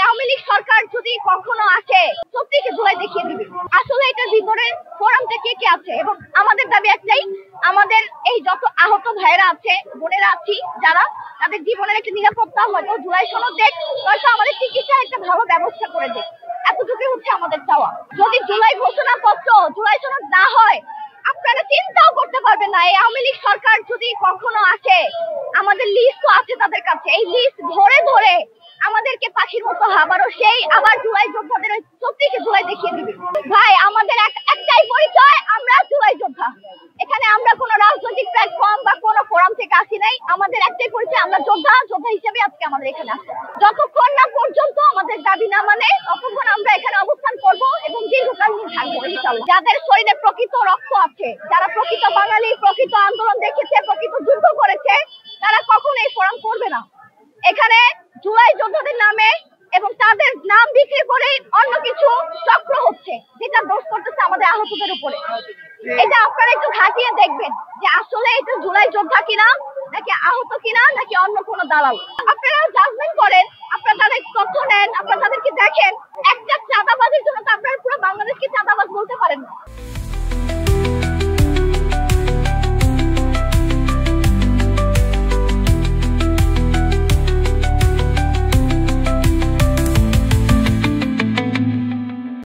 আওয়ামী লীগ সরকার যদি কখনো আসে সত্যিকে ধুলাই দেখিয়ে দিবে আসলে এটা ভিতরের ফোরামটা কে কে আছে। এবং আমাদের দাবি একটাই, আমাদের এই যত আহত ভাইরা আছে, বোনেরা আছি যারা, তাদের জীবনের একটা নিরাপত্তা হয়তো জুলাই সনদ দেখ, হয়তো আমাদের চিকিৎসার একটা ভালো ব্যবস্থা করে দেখ, এতটুকুই হচ্ছে আমাদের চাওয়া। যদি জুলাই ঘোষণাপত্র, জুলাই সনদ না হয়, আপনারা চিন্তাও করতে পারবেন না এই আওয়ামী লীগ সরকার যদি কখনো আসে, আমাদের লিস্ট তো আছে তাদের কাছে, এই লিস্ট ধরে ধরে আমাদেরকে পাখির মতো আবার জুলাই যোদ্ধাদের সত্যিকে জুলাই দেখিয়ে দিবে। ভাই আমাদের একটাই পরিচয়, আমরা জুলাই যোদ্ধা। এখানে আমরা কোনো রাজনৈতিক প্ল্যাটফর্ম বা কোনো ফোরাম থেকে আসি নাই, আমাদের একটাই পরিচয়, আমরা যোদ্ধা হিসেবে আজকে আমাদের এখানে আসে। যতক্ষণ না পর্যন্ত আমাদের দাবি না মানে ততক্ষণ আমরা এখানে অবস্থান করব এবং দীর্ঘকাল থাকবো ইনশাআল্লাহ। যাদের শরীরে প্রকৃত রক্ত আছে, যারা প্রকৃত বাঙালি, প্রকৃত আন্দোলন দেখেছে, প্রকৃত যুদ্ধ করেছে, তারা কখনো এই ফোরাম করবে না। এখানে জুলাই যোদ্ধাদের নামে এবং তাদের নাম বিক্রি করে অন্য কিছু চক্র হচ্ছে, যেটা দোষ করতেছে আমাদের আহতদের উপরে। এটা আপনারা একটু ঘাটিয়ে দেখবেন যে আসলে এটা জুলাই যোদ্ধা কিনা, নাকি আহত কিনা, নাকি অন্য কোনো দালাল। আপনারা জাজমেন্ট করেন, আপনারা তাদের তথ্য নেন, আপনারা তাদেরকে দেখেন। একটা চাঁদাবাজের জন্য তো আপনারা পুরো বাংলাদেশকে চাঁদাবাজ বলতে পারেন না।